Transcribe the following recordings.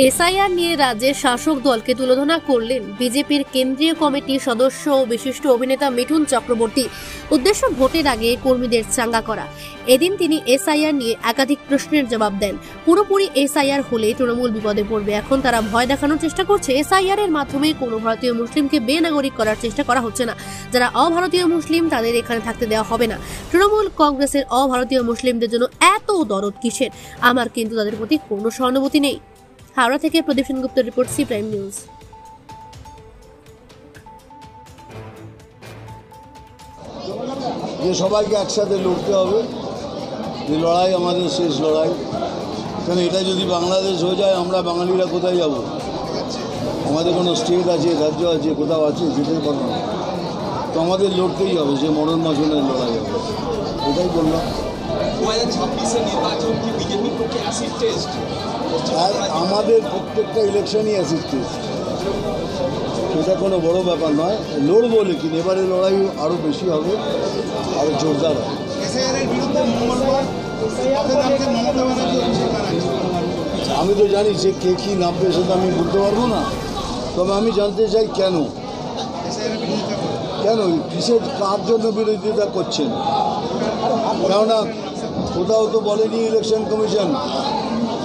SIR নিয়ে রাজ্যের শাসক দলকে তুলোধনা করলেন বিজেপির কেন্দ্রীয় কমিটির সদস্য ও বিশিষ্ট অভিনেতা মিঠুন চক্রবর্তী। উদ্দেশ্য ভোটের আগে কর্মীদের চাঙ্গা করা। এদিন তিনি এসআইআর নিয়ে একাধিক প্রশ্নের জবাব দেন। পুরোপুরি এসআইআর হলে তৃণমূল বিপদে পড়বে। এখন তারা ভয় দেখানোর চেষ্টা করছে। এসআইআর এর মাধ্যমে কোনো ভারতীয় মুসলিমকে বেনাগরিক করার চেষ্টা করা হচ্ছে না। যারা অভারতীয় মুসলিম তাদের এখানে থাকতে দেওয়া হবে না। তৃণমূল কংগ্রেসের অভারতীয় মুসলিমদের জন্য এত দরদ কিসের? আমার কিন্তু তাদের প্রতি কোনো সহানুভূতি নেই। হাওড়া থেকে Pradip Sengupta report, C prime news. যে সবাইকে একসাথে লড়তে হবে, যে লড়াই আমাদের শেষ লড়াই। কারণ এটা যদি বাংলাদেশ হয়ে যায়, আমরা বাঙালিরা কোথায় যাব? আমাদের কোনো স্টেট আছে, রাজ্য আছে, কোথাও আছে, যেতে পারবো না। তো আমাদের লড়তেই হবে, যে মরণ মাসনের লড়াই হবে। এটাই বললাম। 2026-এর নির্বাচন কি বিজেপির পক্ষে অ্যাসিড টেস্ট? আমাদের প্রত্যেকটা ইলেকশনই অ্যাসিড টেস্ট। এটা কোনো বড় ব্যাপার নয়। লড়বো, লেকিন এবারে লড়াই আরও বেশি হবে, আরও জোরদার হবে। আমি তো জানি যে কে কী নামবে, সেটা আমি বলতে পারবো না। তবে আমি জানতে চাই কেন কিসের, কার জন্য বিরোধিতা করছেন? কেননা কোথাও তো বলেনি ইলেকশন কমিশন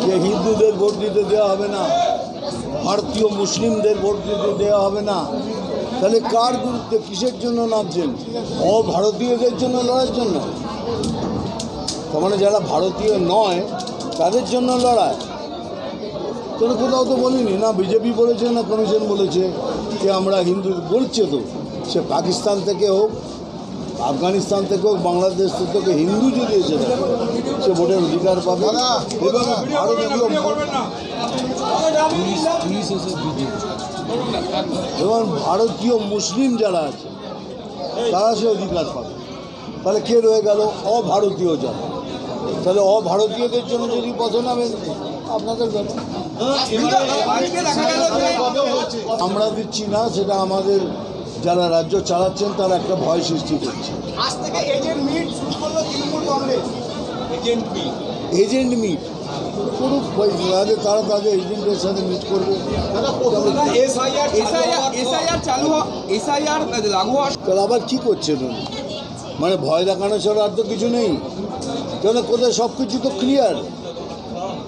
যে হিন্দুদের ভোট দিতে দেওয়া হবে না, ভারতীয় মুসলিমদের ভোট দিতে দেওয়া হবে না। তাহলে কার বিরুদ্ধে, কিসের জন্য নামছেন? অভারতীয়দের জন্য লড়ার জন্য। তার মানে যারা ভারতীয় নয় তাদের জন্য লড়াই। তাহলে কোথাও তো বলিনি, না বিজেপি বলেছে না কমিশন বলেছে যে আমরা হিন্দু। বলছে তো, সে পাকিস্তান থেকে হোক, আফগানিস্তান থেকে হোক, বাংলাদেশ থেকে হিন্দু যদি এসে থাকে, সে ভোটের অধিকার পাবে। এবং ভারতীয় মুসলিম যারা আছে তারা সে অধিকার পাবে। তাহলে কে রয়ে গেল? অভারতীয় যারা। তাহলে অভারতীয়দের জন্য যদি পথ নামেন, আপনাদের ব্যাপার। আমরা দিচ্ছি না, সেটা আমাদের যারা রাজ্য চালাচ্ছেন তারা একটা ভয় সৃষ্টি করছে। এজেন্ট মিট করুক, তারা তাদের এজেন্টের সাথে মিট করবে। তাহলে আবার কী করছেন? মানে ভয় দেখানো ছাড়া আর তো কিছু নেই। কেন কোথায় সব কিছু তো ক্লিয়ার।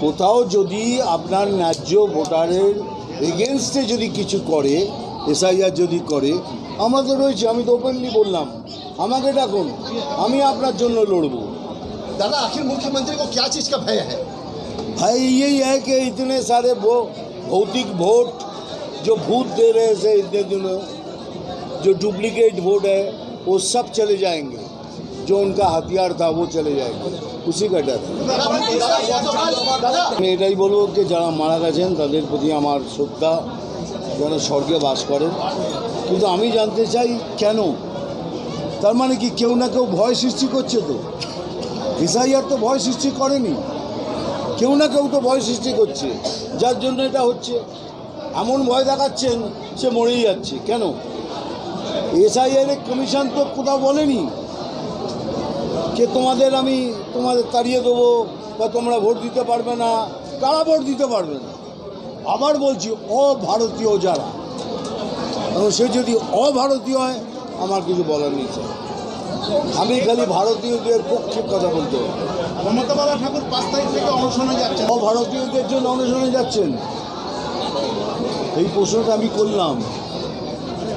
কোথাও যদি আপনার ন্যায্য ভোটারের এগেনস্টে যদি কিছু করে, এসআইআর যদি করে, আমরা তো রয়েছে। আমি তো ওপেনলি বললাম, আমাকে ডাকুন, আমি আপনার জন্য লড়বো। दादा आखिर मुख्यमंत्री को क्या चीज़ का भय है? भय यही है कि इतने सारे भौतिक वोट जो भूत दे रहे थे इतने दिनों, जो डुप्लीकेट वोट है, वो सब चले जाएंगे। जो उनका हथियार था वो चले जाएंगे। उसी का डर। আমি এটাই বলবো যে যারা মারা গেছেন তাদের প্রতি আমার শ্রদ্ধা, যেন স্বর্গে বাস করেন। কিন্তু আমি জানতে চাই কেন? তার মানে কি কেউ না কেউ ভয় সৃষ্টি করছে? তো এসআইআর তো ভয় সৃষ্টি করেনি, কেউ না কেউ তো ভয় সৃষ্টি করছে, যার জন্য এটা হচ্ছে। এমন ভয় দেখাচ্ছেন সে মরেই যাচ্ছে। কেন? এসআইআর কমিশন তো কোথাও বলেনি যে তোমাদের তাড়িয়ে দেবো বা তোমরা ভোট দিতে পারবে না। কারা ভোট দিতে পারবে না? আবার বলছি, অভারতীয় যারা। এবং সে যদি অভারতীয় হয়, আমার কিছু বলার নেই। আমি খালি ভারতীয়দের পক্ষে কথা বলতে হবে। মমতা বালা ঠাকুর 5 তারিখ থেকে অনশনে যাচ্ছেন। অভারতীয়দের জন্য অনশনে যাচ্ছেন, এই প্রশ্নটা আমি করলাম।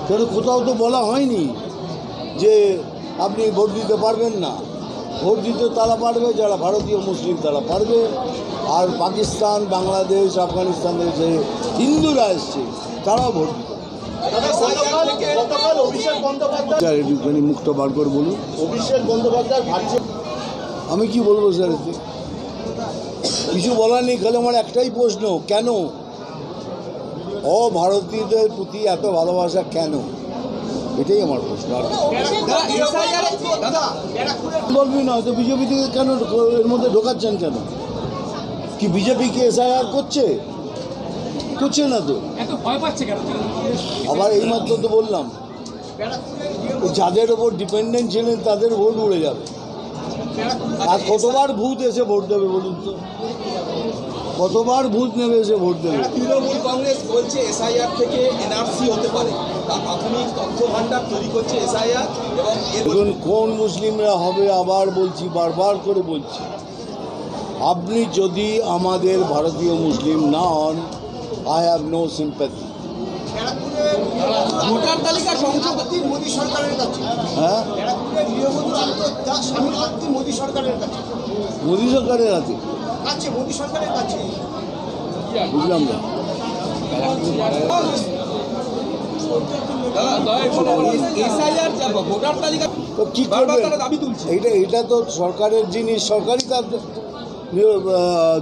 কেন কোথাও তো বলা হয়নি যে আপনি ভোট দিতে পারবেন না। ভোট দিতে তারা পারবে যারা ভারতীয় মুসলিম, তারা পারবে। আর পাকিস্তান, বাংলাদেশ, আফগানিস্তান থেকে যে হিন্দুরা এসছে তারাও ভোট দিতে। একটুখানি মুখটা বার করে বলুন। অভিষেক বন্দ্যোপাধ্যায় ভাবছে, আমি কি বলবো স্যার? এতে কিছু বলার নেই। খালি আমার একটাই প্রশ্ন, কেন অভারতীয়দের প্রতি এত ভালোবাসা? কেন? এটাই আমার প্রশ্ন। আর বলবি না তো বিজেপি থেকে কেন এর মধ্যে ঢোকাচ্ছেন? কেন? কি বিজেপি কি এসআইআর করছে না তো? আবার এইমাত্র তো বললাম, যাদের ওপর ডিপেন্ডেন্ট ছিলেন তাদের ভোট উড়ে যাবে। আর কতবার ভূত এসে ভোট দেবে বলুন তো? কতবার ভূত নেবে এসে ভোট দেবে। তৃণমূল কংগ্রেস বলছে এসআইআর থেকে এনআরসি হতে পারে, তার প্রাথমিক তথ্য ভান্ডার তৈরি করছে এসআইআর এবং এখন কোন মুসলিমরা হবে আবার বলছি, বারবার করে বলছি, আপনি যদি আমাদের ভারতীয় মুসলিম না হন, I have no sympathy. Voter তালিকা সংশোধন মোদী সরকারের কাছে, হ্যাঁ, স্বামীর মোদী সরকারের কাছে, মোদী সরকারের হাতে, মোদী সরকারের কাছে। বুঝলাম না। এসআইআর ভোটার তালিকা তো কী বারবার করবেন? তারা দাবি তুলছে। এটা তো সরকারের জিনিস, সরকারই তার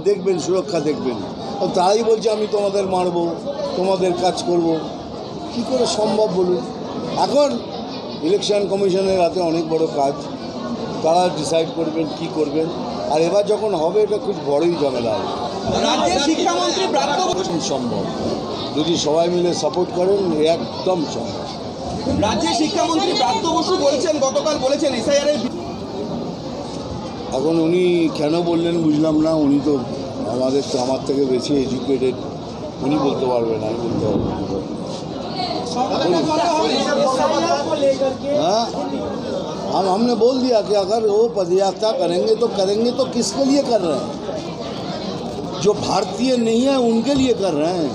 দেখবেন, সুরক্ষা দেখবেন। আর তারাই বলছে আমি তোমাদের মারবো, তোমাদের কাজ করব। কি করে সম্ভব বলুন? এখন ইলেকশন কমিশনের হাতে অনেক বড় কাজ, তারা ডিসাইড করবেন কি করবেন। আর এবার যখন হবে এটা খুব বড়ই ঝামেলা হবে। রাজ্যের শিক্ষামন্ত্রী ব্রাত্য সম্ভব যদি সবাই মিলে সাপোর্ট করেন, একদম সম্ভব। রাজ্যের শিক্ষামন্ত্রী ব্রাত্য বসু বলছেন, গতকাল বলেছেন এসআইআর এর এখন উনি কেন বললেন বুঝলাম না। উনি তো আমার থেকে বেশি এডুকেটেড, উনি বলতে পারবেন, আমি বলতে পারবো। हाँ, हमने बोल दिया कि अगर वो पदयात्रा करेंगे तो किसके लिए कर रहे हैं? जो भारतीय नहीं है उनके लिए कर रहे हैं।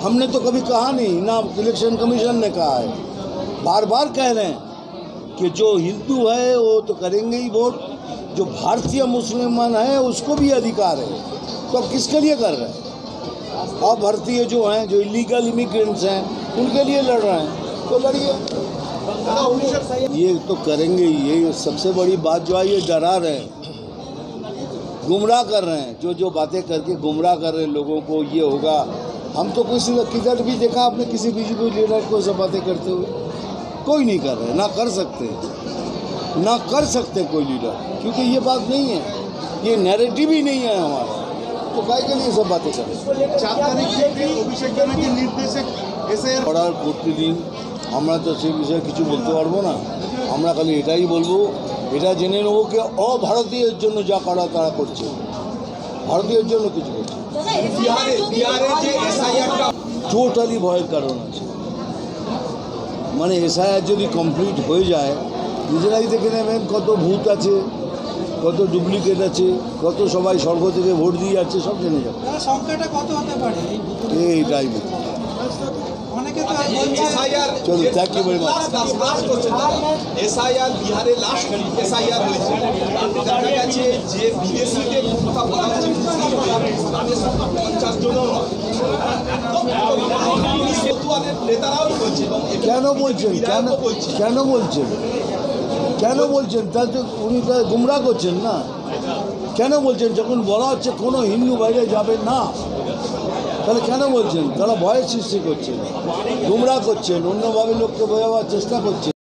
हमने तो कभी कहा नहीं, ना इलेक्शन कमीशन ने कहा है। बार बार कह रहे हैं कि जो हिंदू है वो तो करेंगे ही वोट, जो भारतीय मुसलमान है उसको भी अधिकार है। तो अब किसके लिए कर रहे हैं? अब भारतीय जो हैं, जो इलीगल इमिग्रेंट्स हैं, उनके लिए लड़ रहे हैं, तो लड़िए। ये तो करेंगे ही। ये सबसे बड़ी बात जो है, ये डरा रहे हैं, गुमराह कर रहे हैं। जो बातें करके गुमराह कर रहे हैं लोगों को, ये होगा। हम तो किधर भी देखा आपने किसी बीजेपी लीडर को सब बातें करते हुए? कोई नहीं कर रहे, ना कर सकते कोई लीडर, क्योंकि ये बात नहीं है, ये नैरेटिव ही नहीं है हमारा। तो काय के लिए सब बातें करें? 4 তারিখ থেকে অভিষেক ব্যানার্জির নির্দেশে এসআইআর করার প্রতিদিন আমরা তো সেই বিষয়ে কিছু বলতে পারবো না। আমরা খালি এটাই বলবো, এটা জেনে নেবো কি অভারতীয়ের জন্য যা করা তারা করছে, ভারতীয়ের জন্য কিছু করছে। বিহারে যে এসআইআরটা টোটালি ভয়ের কারণ আছে। মানে এসআইআর যদি কমপ্লিট হয়ে যায়, নিজেরাই দেখে নেবেন কত ভূত আছে, কত ডুপ্লিকেট আছে, কত সবাই স্বর্গ থেকে ভোট দিয়ে যাচ্ছে, সব জেনে যাবে। সংখ্যাটা কত হতে পারে এইটাই অনেকে তো এসআইআর চলো, thank you very much. SIR বিহারে লাস্ট এসআইআর হয়েছে, দেখা গেছে যে বিদেশিদের কথা বলা হচ্ছে, তাদের সংখ্যা 50 জনও নয়। একদম নেতারাও বলছে, কেন বলছেন? কেন বলছেন? তা তো উনি তো গুমরাহ করছেন না। কেন বলছেন? যখন বলা হচ্ছে কোনো হিন্দু বাইরে যাবে না, তাহলে কেন বলছেন? তারা ভয়ের সৃষ্টি করছেন, গুমরাহ করছেন, অন্যভাবে লোককে বোঝাবার চেষ্টা করছেন।